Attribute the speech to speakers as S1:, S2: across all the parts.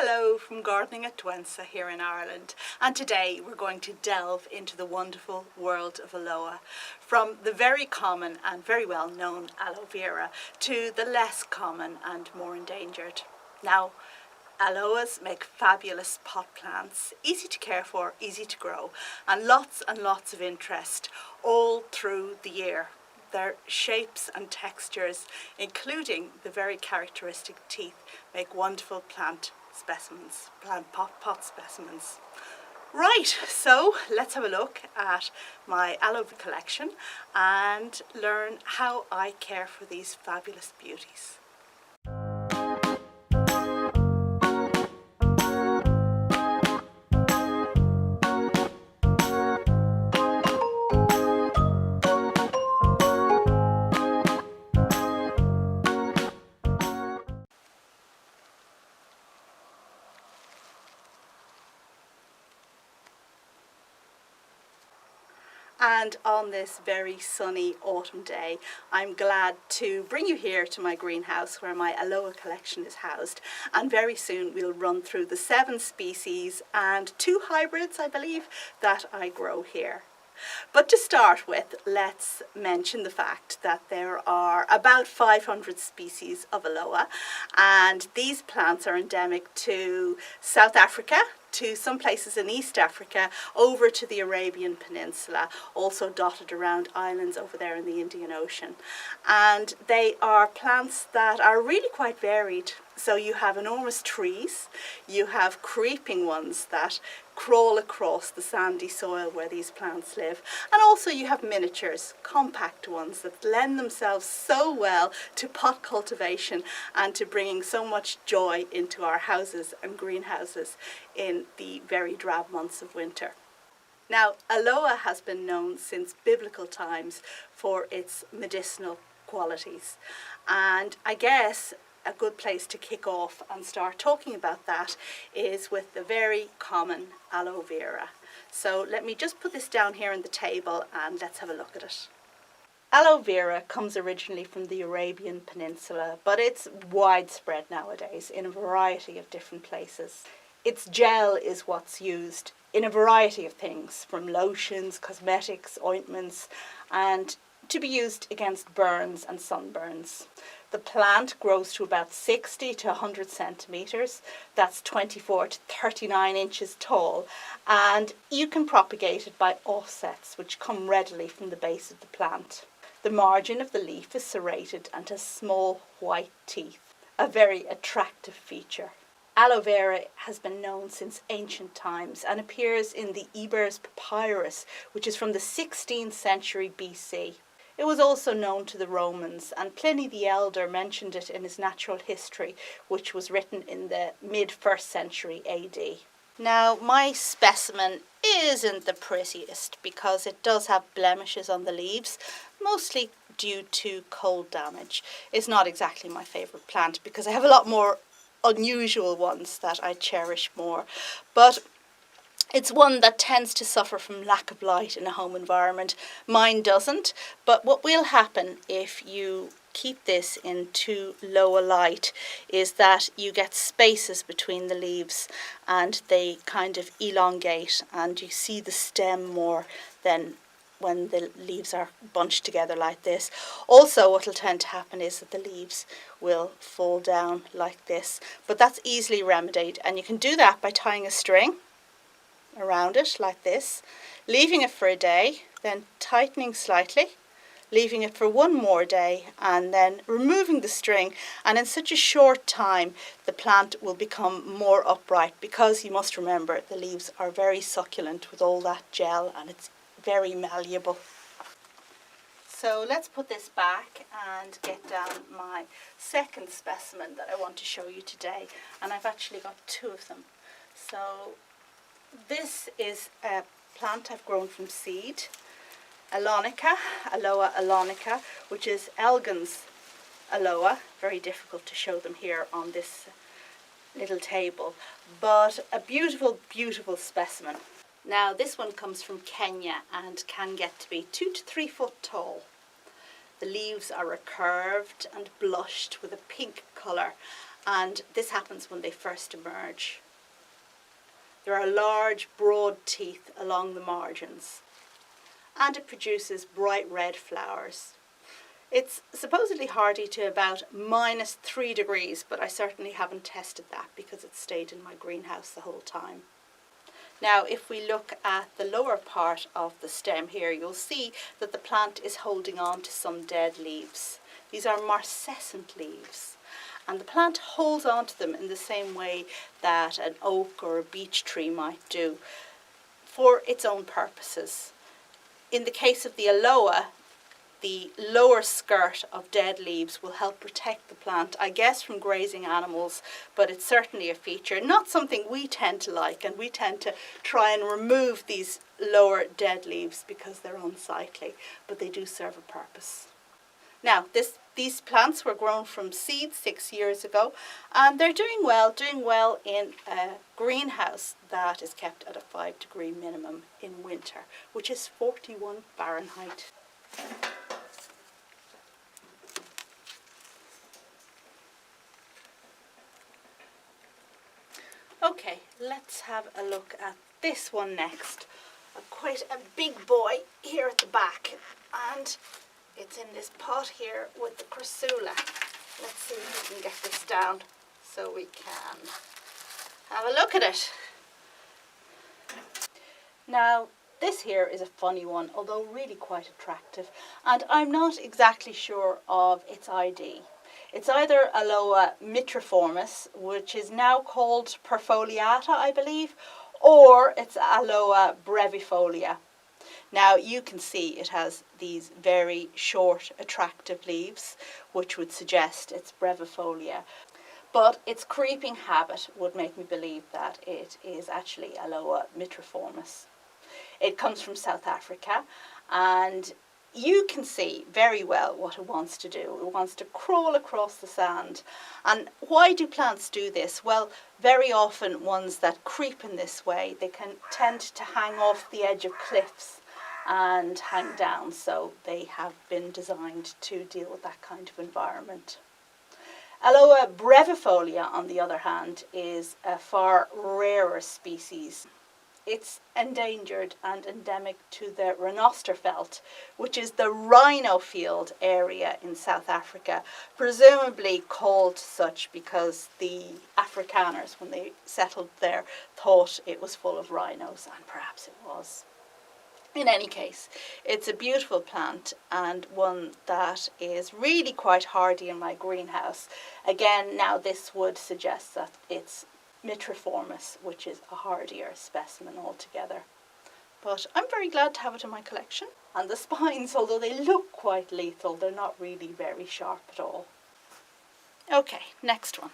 S1: Hello from Gardening at Douentza here in Ireland, and today we're going to delve into the wonderful world of aloe, from the very common and very well known aloe vera to the less common and more endangered. Now, aloes make fabulous pot plants, easy to care for, easy to grow, and lots of interest all through the year. Their shapes and textures, including the very characteristic teeth, make wonderful plant pot specimens. Right, so let's have a look at my aloe collection and learn how I care for these fabulous beauties. And on this very sunny autumn day, I'm glad to bring you here to my greenhouse where my aloe collection is housed. And very soon we'll run through the 7 species and 2 hybrids, I believe, that I grow here. But to start with, let's mention the fact that there are about 500 species of aloe, and these plants are endemic to South Africa, to some places in East Africa, over to the Arabian Peninsula, also dotted around islands over there in the Indian Ocean. And they are plants that are really quite varied. So you have enormous trees, you have creeping ones that crawl across the sandy soil where these plants live, and also you have miniatures, compact ones that lend themselves so well to pot cultivation and to bringing so much joy into our houses and greenhouses in the very drab months of winter. Now, aloe has been known since biblical times for its medicinal qualities, and I guess a good place to kick off and start talking about that is with the very common aloe vera. So let me just put this down here on the table and let's have a look at it. Aloe vera comes originally from the Arabian Peninsula, but it's widespread nowadays in a variety of different places. Its gel is what's used in a variety of things, from lotions, cosmetics, ointments, and to be used against burns and sunburns. The plant grows to about 60 to 100 centimetres, that's 24 to 39 inches tall, and you can propagate it by offsets which come readily from the base of the plant. The margin of the leaf is serrated and has small white teeth, a very attractive feature. Aloe vera has been known since ancient times and appears in the Ebers Papyrus, which is from the 16th century BC. It was also known to the Romans, and Pliny the Elder mentioned it in his Natural History, which was written in the mid-1st century AD. Now, my specimen isn't the prettiest because it does have blemishes on the leaves, mostly due to cold damage. It's not exactly my favourite plant because I have a lot more unusual ones that I cherish more. But it's one that tends to suffer from lack of light in a home environment. Mine doesn't, but what will happen if you keep this in too low a light is that you get spaces between the leaves and they kind of elongate and you see the stem more than when the leaves are bunched together like this. Also, what will tend to happen is that the leaves will fall down like this, but that's easily remedied, and you can do that by tying a string around it like this, leaving it for a day, then tightening slightly, leaving it for one more day, and then removing the string, and in such a short time the plant will become more upright, because you must remember the leaves are very succulent with all that gel and it's very malleable. So let's put this back and get down my second specimen that I want to show you today, and I've actually got 2 of them. So this is a plant I've grown from seed, Aloe allonica, which is Elgin's aloe. Very difficult to show them here on this little table, but a beautiful, beautiful specimen. Now this one comes from Kenya and can get to be 2 to 3 foot tall. The leaves are recurved and blushed with a pink colour, and this happens when they first emerge. There are large, broad teeth along the margins, and it produces bright red flowers. It's supposedly hardy to about -3 degrees, but I certainly haven't tested that because it stayed in my greenhouse the whole time. Now, if we look at the lower part of the stem here, you'll see that the plant is holding on to some dead leaves. These are marcescent leaves, and the plant holds on to them in the same way that an oak or a beech tree might do, for its own purposes. In the case of the aloe, the lower skirt of dead leaves will help protect the plant, I guess, from grazing animals, but it's certainly a feature, not something we tend to like, and we tend to try and remove these lower dead leaves because they're unsightly, but they do serve a purpose. Now, these plants were grown from seed 6 years ago, and they're doing well in a greenhouse that is kept at a 5-degree minimum in winter, which is 41 Fahrenheit. Okay, let's have a look at this one next. Quite a big boy here at the back, and it's in this pot here with the Crassula. Let's see if we can get this down so we can have a look at it. Now, this here is a funny one, although really quite attractive, and I'm not exactly sure of its ID. It's either Aloe mitriformis, which is now called perfoliata, I believe, or it's Aloe brevifolia. Now, you can see it has these very short, attractive leaves, which would suggest it's brevifolia. But its creeping habit would make me believe that it is actually Aloe mitriformis. It comes from South Africa, and you can see very well what it wants to do. It wants to crawl across the sand. And why do plants do this? Well, very often ones that creep in this way, they can tend to hang off the edge of cliffs and hang down, so they have been designed to deal with that kind of environment. Aloe brevifolia, on the other hand, is a far rarer species. It's endangered and endemic to the Renosterveld, which is the rhino field area in South Africa, presumably called such because the Afrikaners, when they settled there, thought it was full of rhinos, and perhaps it was. In any case, it's a beautiful plant and one that is really quite hardy in my greenhouse. Again, now this would suggest that it's mitriformis, which is a hardier specimen altogether. But I'm very glad to have it in my collection. And the spines, although they look quite lethal, they're not really very sharp at all. Okay, next one.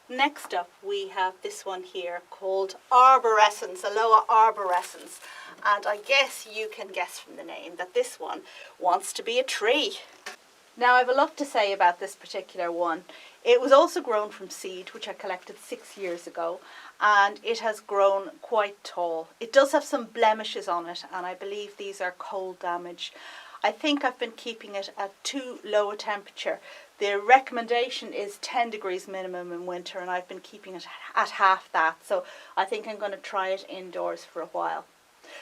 S1: Next up we have this one here called arborescens, Aloe arborescens. And I guess you can guess from the name that this one wants to be a tree. Now, I have a lot to say about this particular one. It was also grown from seed, which I collected 6 years ago, and it has grown quite tall. It does have some blemishes on it, and I believe these are cold damage. I think I've been keeping it at too low a temperature. The recommendation is 10 degrees minimum in winter, and I've been keeping it at half that, so I think I'm going to try it indoors for a while.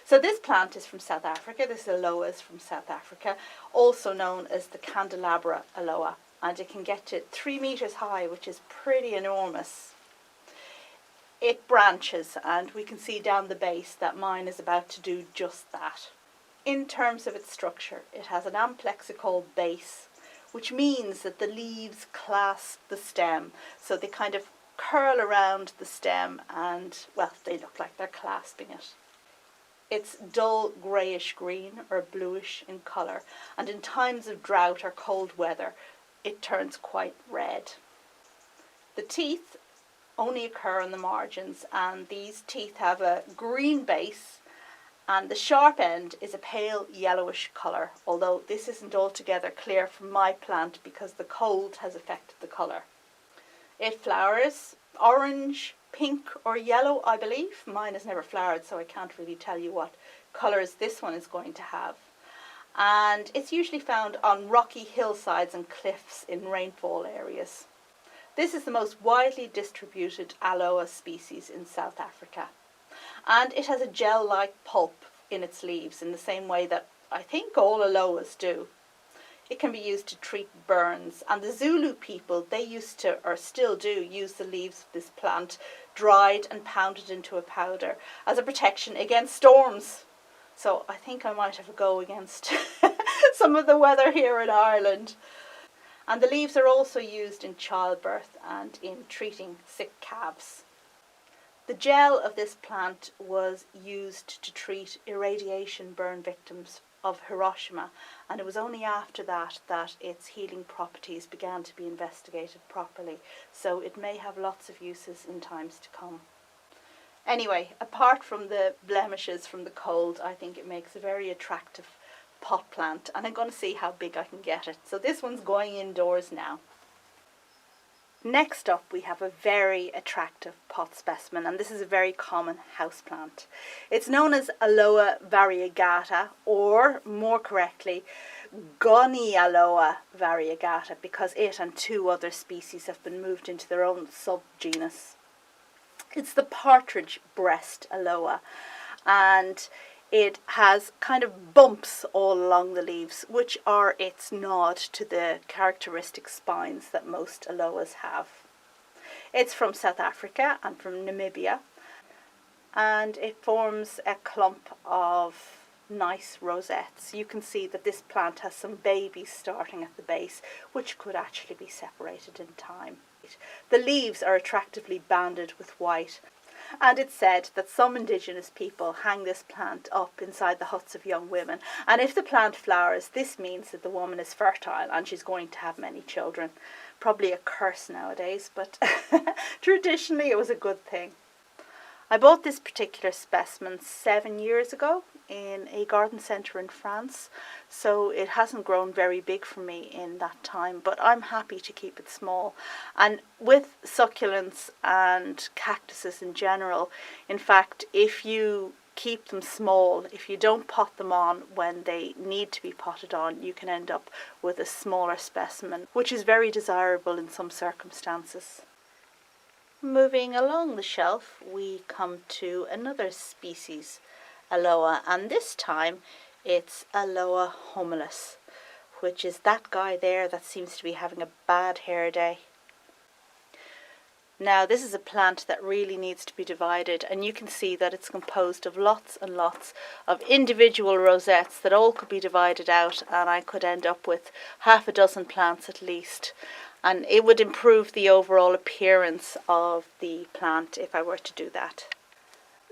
S1: So this plant is from South Africa. This aloe is from South Africa, also known as the candelabra aloe, and it can get to 3 meters high, which is pretty enormous. It branches, and we can see down the base that mine is about to do just that. In terms of its structure, it has an amplexical base, which means that the leaves clasp the stem, so they kind of curl around the stem and, well, they look like they're clasping it. It's dull greyish green or bluish in colour, and in times of drought or cold weather it turns quite red. The teeth only occur on the margins, and these teeth have a green base, and the sharp end is a pale yellowish colour, although this isn't altogether clear from my plant because the cold has affected the colour. It flowers orange, pink or yellow, I believe. Mine has never flowered, so I can't really tell you what colours this one is going to have. And it's usually found on rocky hillsides and cliffs in rainfall areas. This is the most widely distributed aloe species in South Africa, and it has a gel-like pulp in its leaves in the same way that I think all aloes do. It can be used to treat burns, and the Zulu people, they used to, or still do, use the leaves of this plant dried and pounded into a powder as a protection against storms. So I think I might have a go against some of the weather here in Ireland. And the leaves are also used in childbirth and in treating sick calves. The gel of this plant was used to treat irradiation burn victims of Hiroshima, and it was only after that that its healing properties began to be investigated properly, so it may have lots of uses in times to come. Anyway, apart from the blemishes from the cold, I think it makes a very attractive pot plant, and I'm going to see how big I can get it. So this one's going indoors now. Next up we have a very attractive pot specimen, and this is a very common houseplant. It's known as Aloe variegata, or more correctly Gonialoa variegata, because it and 2 other species have been moved into their own subgenus. It's the partridge breast aloe, and it has kind of bumps all along the leaves, which are its nod to the characteristic spines that most aloes have. It's from South Africa and from Namibia, and it forms a clump of nice rosettes. You can see that this plant has some babies starting at the base, which could actually be separated in time. The leaves are attractively banded with white, and it's said that some indigenous people hang this plant up inside the huts of young women, and if the plant flowers, this means that the woman is fertile and she's going to have many children. Probably a curse nowadays, but traditionally it was a good thing. I bought this particular specimen 7 years ago in a garden centre in France, so it hasn't grown very big for me in that time, but I'm happy to keep it small. And with succulents and cactuses in general, in fact, if you keep them small, if you don't pot them on when they need to be potted on, you can end up with a smaller specimen, which is very desirable in some circumstances. Moving along the shelf, we come to another species, aloe, and this time it's Aloe humilis, which is that guy there that seems to be having a bad hair day. Now this is a plant that really needs to be divided, and you can see that it's composed of lots and lots of individual rosettes that all could be divided out, and I could end up with half a dozen plants at least. And it would improve the overall appearance of the plant if I were to do that.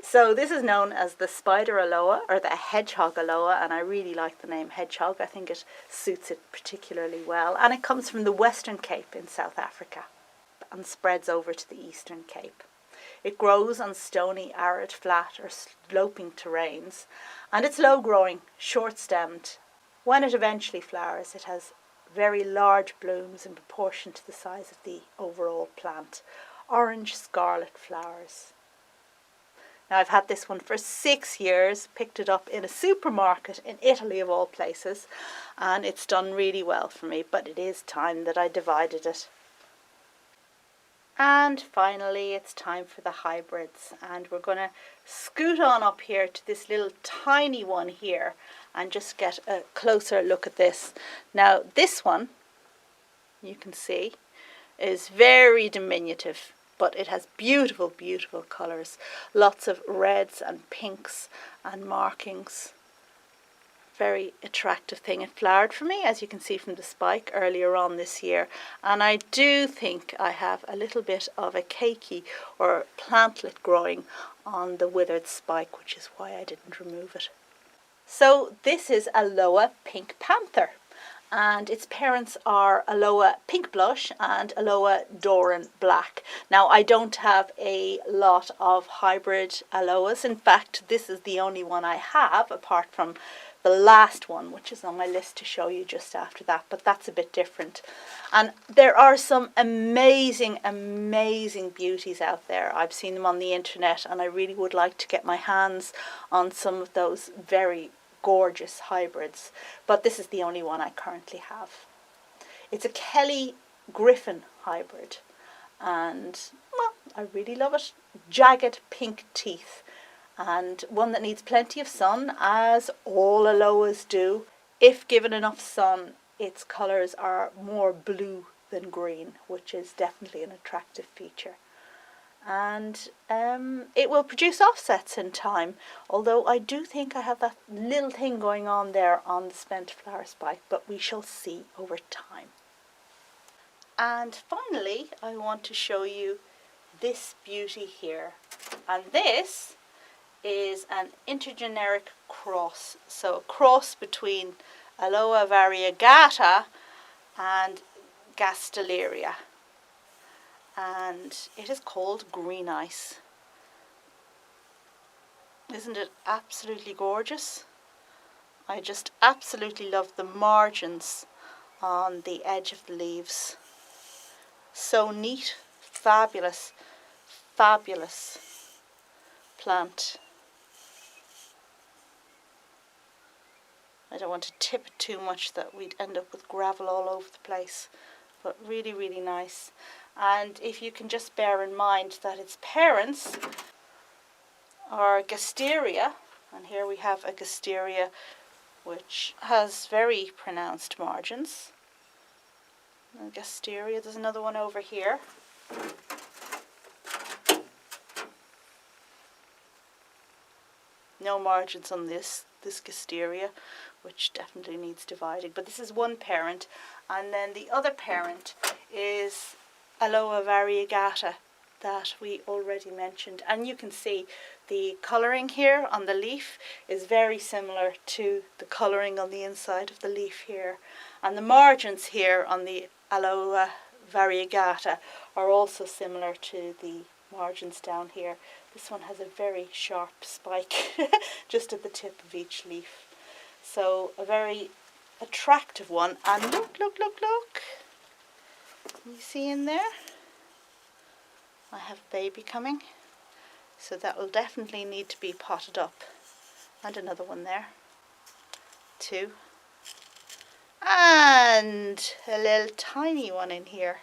S1: So this is known as the spider aloe, or the hedgehog aloe, and I really like the name hedgehog. I think it suits it particularly well, and it comes from the Western Cape in South Africa and spreads over to the Eastern Cape. It grows on stony, arid, flat or sloping terrains, and it's low growing, short stemmed. When it eventually flowers, it has very large blooms in proportion to the size of the overall plant. Orange scarlet flowers. Now I've had this one for 6 years, picked it up in a supermarket in Italy of all places, and it's done really well for me, but it is time that I divided it. And finally it's time for the hybrids, and we're going to scoot on up here to this little tiny one here and just get a closer look at this. Now this one, you can see, is very diminutive, but it has beautiful, beautiful colours. Lots of reds and pinks and markings. Very attractive thing. It flowered for me, as you can see from the spike, earlier on this year, and I do think I have a little bit of a keiki or plantlet growing on the withered spike, which is why I didn't remove it. So this is Aloe Pink Panther, and its parents are Aloe Pink Blush and Aloe Doran Black. Now I don't have a lot of hybrid aloes. In fact, this is the only one I have, apart from the last one, which is on my list to show you just after that, but that's a bit different. And there are some amazing, amazing beauties out there. I've seen them on the internet, and I really would like to get my hands on some of those very gorgeous hybrids, but this is the only one I currently have. It's a Kelly Griffin hybrid, and well, I really love it. Jagged pink teeth, and one that needs plenty of sun, as all aloes do. If given enough sun, its colours are more blue than green, which is definitely an attractive feature. And it will produce offsets in time, although I do think I have that little thing going on there on the spent flower spike, but we shall see over time. And finally, I want to show you this beauty here, and this is an intergeneric cross, so a cross between Aloe variegata and Gastelleria, and it is called Green Ice. Isn't it absolutely gorgeous? I just absolutely love the margins on the edge of the leaves. So neat, fabulous, fabulous plant. I don't want to tip it too much that we'd end up with gravel all over the place, but really, really nice. And if you can just bear in mind that its parents are Gasteria, and here we have a Gasteria which has very pronounced margins. And Gasteria, there's another one over here. No margins on this Gasteria, which definitely needs dividing. But this is one parent, and then the other parent is Aloe variegata that we already mentioned. And you can see the colouring here on the leaf is very similar to the colouring on the inside of the leaf here. And the margins here on the Aloe variegata are also similar to the margins down here. This one has a very sharp spike just at the tip of each leaf. So a very attractive one. And look, look, look, look. Can you see in there? I have a baby coming. So that will definitely need to be potted up. And another one there. Two. And a little tiny one in here.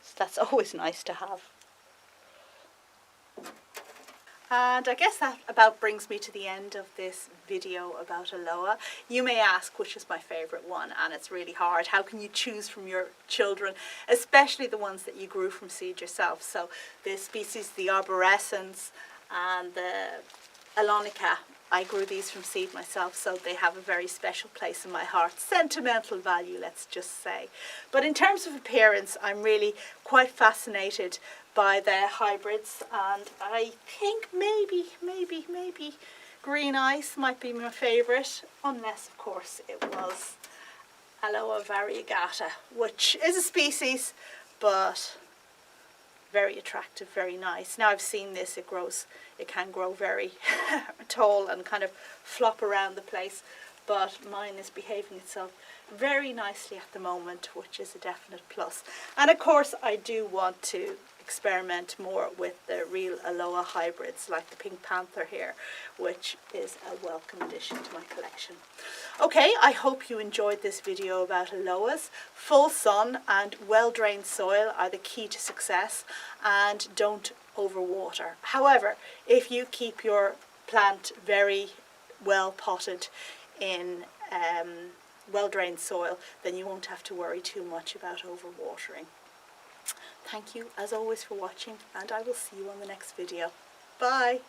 S1: So that's always nice to have. And I guess that about brings me to the end of this video about Aloe. You may ask which is my favourite one, and it's really hard. How can you choose from your children, especially the ones that you grew from seed yourself? So the species, the arborescens and the Alonica, I grew these from seed myself, so they have a very special place in my heart. Sentimental value, let's just say. But in terms of appearance, I'm really quite fascinated by the hybrids, and I think maybe Green Ice might be my favourite, unless of course it was Aloe variegata, which is a species, but very attractive, very nice. Now I've seen this, it can grow very tall and kind of flop around the place, but mine is behaving itself very nicely at the moment, which is a definite plus. And of course I do want to experiment more with the real Aloe hybrids, like the Pink Panther here, which is a welcome addition to my collection. Okay, I hope you enjoyed this video about Aloes. Full sun and well-drained soil are the key to success, and don't overwater. However, if you keep your plant very well potted in well-drained soil, then you won't have to worry too much about overwatering. Thank you as always for watching, and I will see you on the next video. Bye!